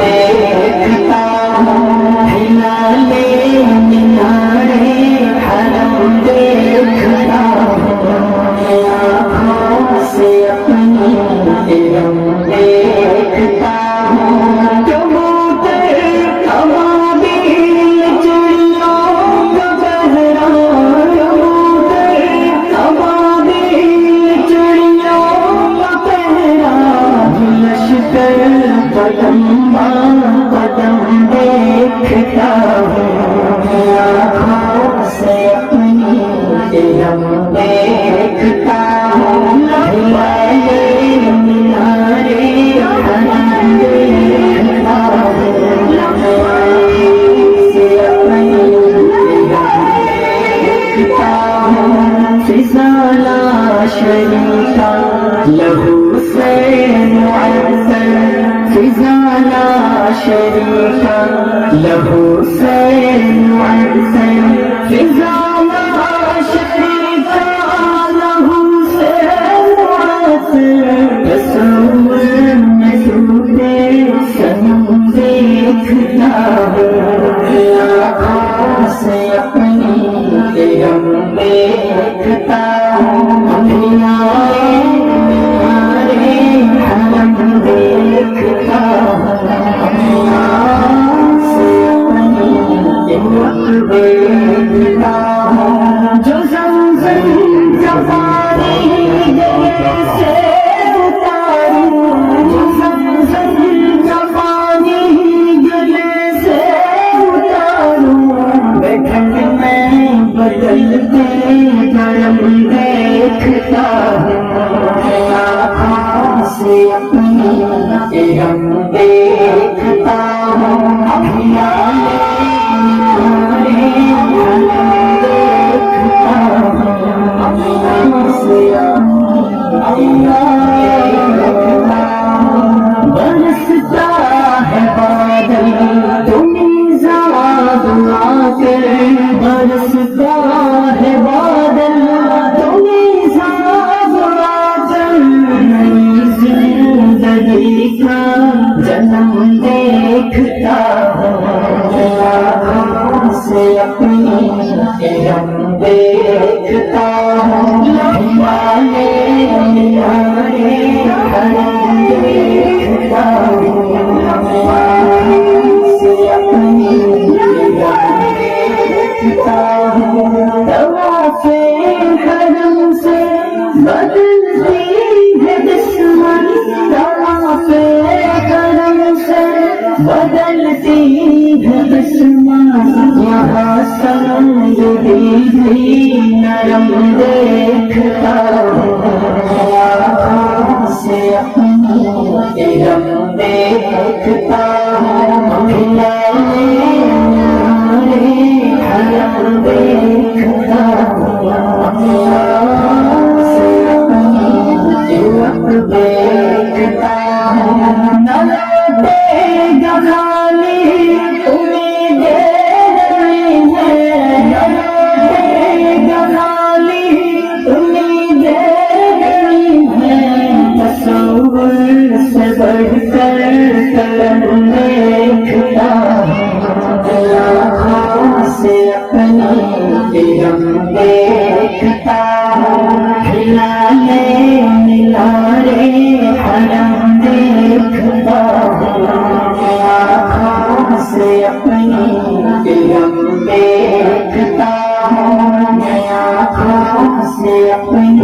دیکھتا ہوں ہلالے مینارے حرم دیکھتا ہوں آنکھوں سے اپنی علم دیکھتا ہوں کبوتر ابابیل چڑیوں کا پہرا کبوتر ابابیل چڑیوں کا پہرا لشکر قدم قدم دیکھتا ہوں آنکھوں سے اپنی علم دیکھتا ہوں ہلالے مینارے حرم دیکھتا ہوں سے اپنی علم دیکھتا ہوں فضالہ شریفہ لہو سے معطر فضالہ شریفہ لہو سے معطر فضالہ شریفہ لہو سے معطر تصور میں ڈوبے صنم دیکھتا ہوں آنکھوں سے اپنی علم دیکھتا ہوں ہلالے مینارے حرم دیکھتا ہوں سے اپنی علم دیکھتا ہوں جو زمزم کا پانی گلے سے اتاروں جو زمزم کا پانی گلے سے اتاروں بیٹھک میں بدلتے کرم دیکھتا ہوں آنکھوں سے اپنی علم دیکھتا ہوں ہلالے مینارے حرم دیکھتا ہوں آنکھوں سے اپنی علم دیکھتا ہوں برستا ہے بادل تمہیں زاد آکر برستا ہے بادل تمہیں زاد آکر نئی زندگی کا جنم دیکھتا ہوں آنکھوں سے اپنی علم دیکھتا ہوں ہلالے مینارے حرم دیکھتا ہوں آنکھوں سے اپنی علم دیکھتا ہوں طواف حرم سے بدلتی ہے دشمن طواف حرم سے بدلتی ہے دشمن یہاں سنگ بھی نرم دیکھتا ہوں آنکھوں سے اپنی علم دیکھتا ہوں ہلالے مینارے حرم دیکھتا ہوں آنکھوں سے اپنی علم دیکھتا ہوں نہ لوٹے گا خالی امیدیں نہیں ہیں نہ لوٹے گا خالی امیدیں نہیں ہیں تصور سے بڑھ کر قلم دیکھتا ہوں آنکھوں سے اپنی علم دیکھتا ہوں ہلالے مینارے حرم دیکھتا ہوں آنکھوں سے اپنی علم دیکھتا ہوں آنکھوں سے اپنی